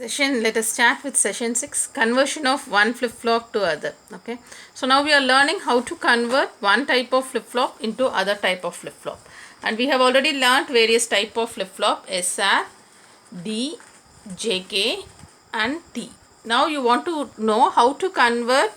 Let us start with session 6, conversion of one flip-flop to other. Okay, so now we are learning how to convert one type of flip-flop into other type of flip-flop, and we have already learnt various type of flip-flop: SR, D, JK and T. Now you want to know how to convert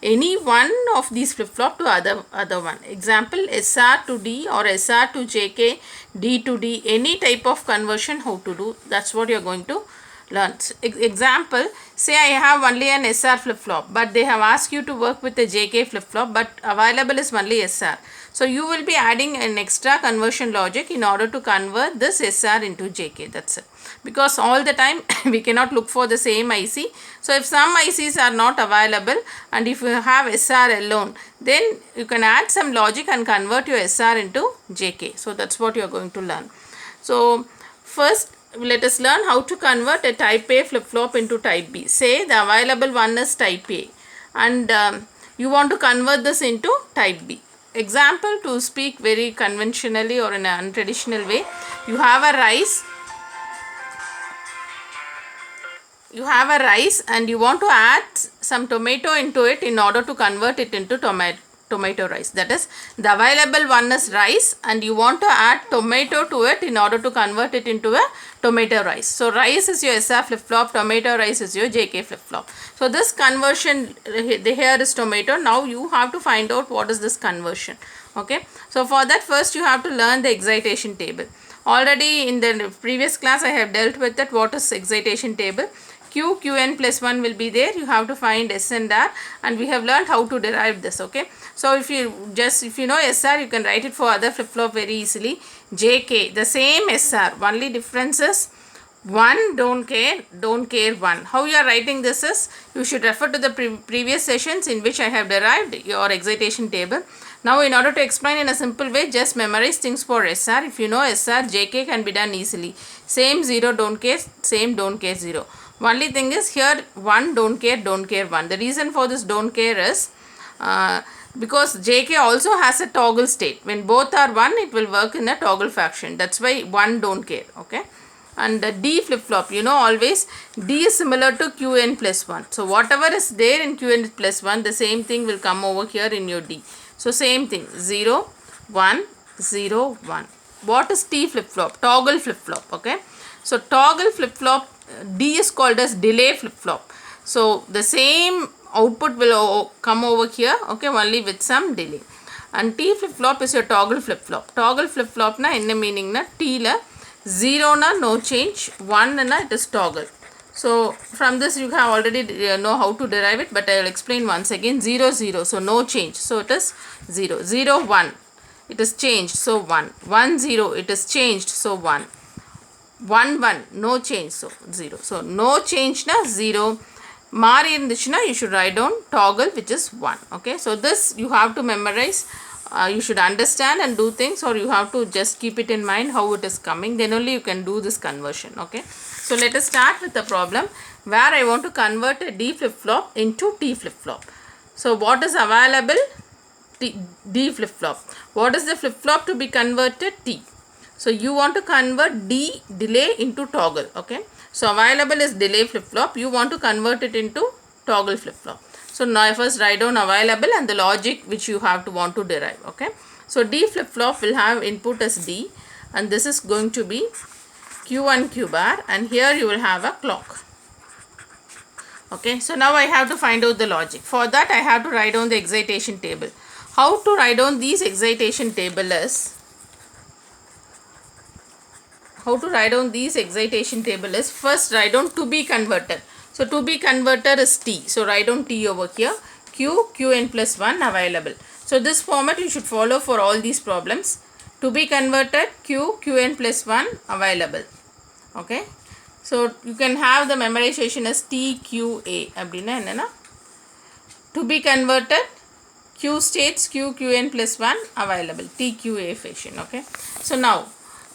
any one of these flip-flop to other one. Example, SR to D or SR to JK, D to D, any type of conversion how to do. That's what you are going to learn. Example, say I have only an SR flip-flop, but they have asked you to work with a JK flip-flop, but available is only SR. So you will be adding an extra conversion logic in order to convert this SR into JK. That's it. Because all the time we cannot look for the same IC. So if some ICs are not available and if you have SR alone, then you can add some logic and convert your SR into JK. So that's what you are going to learn. So first, let us learn how to convert a type A flip-flop into type B. Say the available one is type A and you want to convert this into type B. Example, to speak very conventionally or in an untraditional way, you have a rice and you want to add some tomato into it in order to convert it into tomato rice. That is, the available one is rice and you want to add tomato to it in order to convert it into a tomato rice. So rice is your SR flip-flop, tomato rice is your JK flip-flop. So this conversion here is tomato. Now you have to find out what is this conversion. Okay, so for that first you have to learn the excitation table. Already in the previous class I have dealt with that. What is excitation table? Qn plus 1 will be there. You have to find S and R, and we have learned how to derive this. Okay, so if you know SR, you can write it for other flip-flop very easily. JK, the same SR, only difference is 1 don't care 1. How you are writing this is, you should refer to the previous sessions in which I have derived your excitation table. Now in order to explain in a simple way, just memorize things for SR. If you know SR, JK can be done easily. Same 0 don't care, same don't care 0. Only thing is here 1 don't care 1. The reason for this don't care is because JK also has a toggle state. When both are 1, it will work in a toggle fashion. That's why 1 don't care. Okay. And the D flip-flop, you know, always D is similar to Qn plus 1. So whatever is there in Qn plus 1, the same thing will come over here in your D. So same thing, 0, 1, 0, 1. What is T flip-flop? Toggle flip-flop. Okay. So toggle flip-flop, D is called as delay flip-flop. So the same output will come over here, okay, only with some delay. And T flip-flop is your toggle flip-flop. Toggle flip-flop na enna meaning na T la 0 na no change, 1 na it is toggle. So from this you have already know how to derive it, but I will explain once again. 0 0, so no change, so it is 0. 0 1, it is changed, so 1. 1 0, it is changed, so 1. 1 1, no change, so 0. So no change na 0. Mari irundichna, you should write down toggle, which is 1. Okay, so this you have to memorize. You should understand and do things, or you have to just keep it in mind how it is coming. Then only you can do this conversion. Okay, so let us start with the problem where I want to convert a D flip-flop into T flip-flop. So what is available? D flip-flop. What is the flip-flop to be converted? T. So you want to convert D delay into toggle. Okay, so available is delay flip-flop. You want to convert it into toggle flip-flop. So now I first write down available and the logic which you have to want to derive. Okay, so D flip-flop will have input as D, and this is going to be Q1 Q bar, and here you will have a clock. Okay, so now I have to find out the logic. For that I have to write down the excitation table. How to write down these excitation table is, first write down to be converted. So to be converter is T. So write down T over here. Qn plus 1 available. So this format you should follow for all these problems. To be converted, Qn plus 1 available. Okay. So you can have the memorization as TQA. Abdina enna? To be converted, Q states Qn plus 1 available. TQA fashion. Okay. So now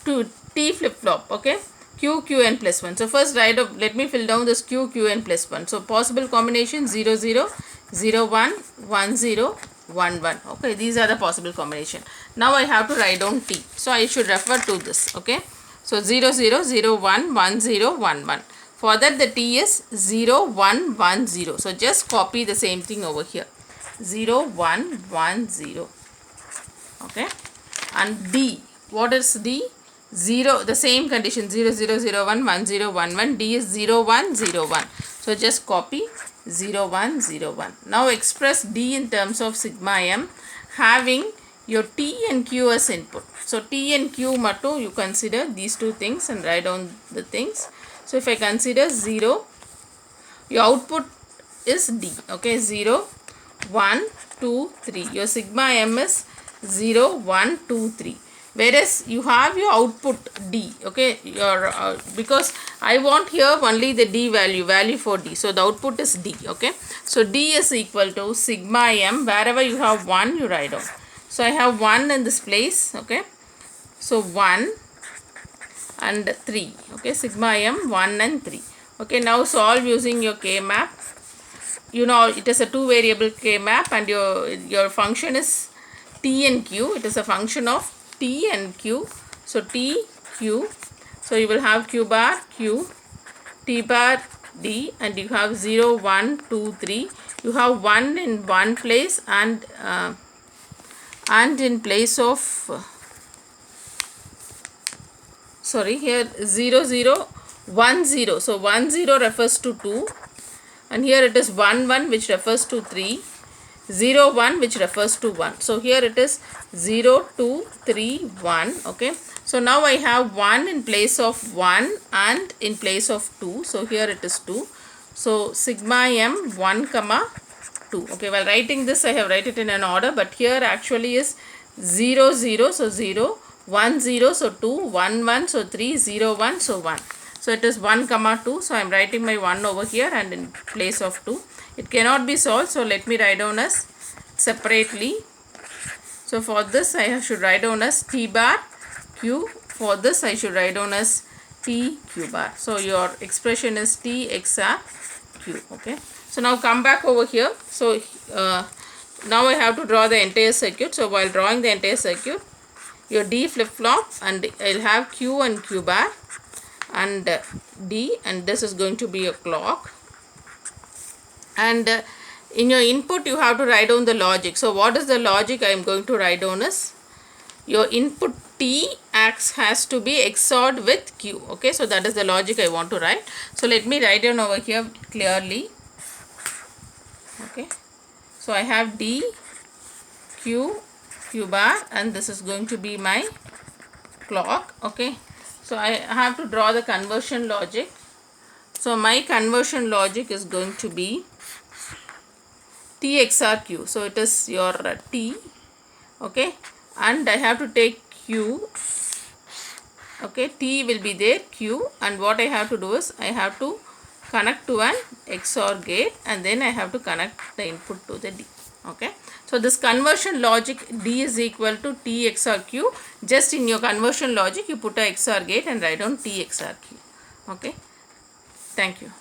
to T flip-flop. Okay. Qn plus 1. So first write up, let me fill down this Qn plus 1. So possible combination 0 0, 0 1, 1 0, 1 1. Okay, these are the possible combination. Now I have to write down T. So I should refer to this. Okay, so 0 0, 0 1, 1 0, 1 1. For that the T is 0, 1, 1, 0. So just copy the same thing over here. 0, 1, 1, 0. Okay. And D. What is D? 0. The same condition. 0, 0, 0, 1, 1, 0, 1, 1. D is 0, 1, 0, 1. So just copy 0, 1, 0, 1. Now express D in terms of sigma m having your T and Q as input. So T and Q mattu you consider these two things and write down the things. So if I consider 0, your output is D. Okay, 0, 1, 2, 3. Your sigma m is 0, 1, 2, 3. Whereas you have your output D. Okay, your because I want here only the D value for D. So the output is D. Okay, so D is equal to sigma m. Wherever you have 1, you write down. So I have 1 in this place. Okay, so 1 and 3. Okay, sigma m 1 and 3. Okay, now solve using your K map. You know it is a two variable K map and your function is T and Q. It is a function of T and Q. So T, Q. So you will have Q bar, Q, T bar, D, and you have 0, 1, 2, 3. You have 1 in one place and in place of sorry, here 0, 0, 1, 0. So 1, 0 refers to 2 and here it is 1, 1 which refers to 3, 0, 1 which refers to 1. So here it is 0, 2, 3, 1. Okay. So now I have 1 in place of 1 and in place of 2. So here it is 2. So sigma m 1, 2. Okay, while writing this I have write it in an order, but here actually is 0, 0. So 0, 1, 0. So 2, 1, 1. So 3, 0, 1. So 1. So it is 1, 2. So I am writing my 1 over here and in place of 2. It cannot be solved. So let me write down as separately. So for this I should write down as T bar Q. For this I should write down as T Q bar. So your expression is T XR Q. Okay. So now come back over here. So now I have to draw the entire circuit. So while drawing the entire circuit, your D flip flop and I'll have Q and Q bar and D, and this is going to be a clock. And in your input you have to write down the logic. So what is the logic I am going to write down is your input T has to be XORed with Q. Okay, so that is the logic I want to write. So let me write down over here clearly. Okay, so I have D, Q, Q bar and this is going to be my clock. Okay, so I have to draw the conversion logic. So my conversion logic is going to be T XOR Q. So it is your T. Okay, and I have to take Q. Okay, T will be there, Q, and what I have to do is I have to connect to an XOR gate and then I have to connect the input to the D. Okay, so this conversion logic D is equal to T XOR Q. Just in your conversion logic you put a XOR gate and write down T XOR Q. Okay, thank you.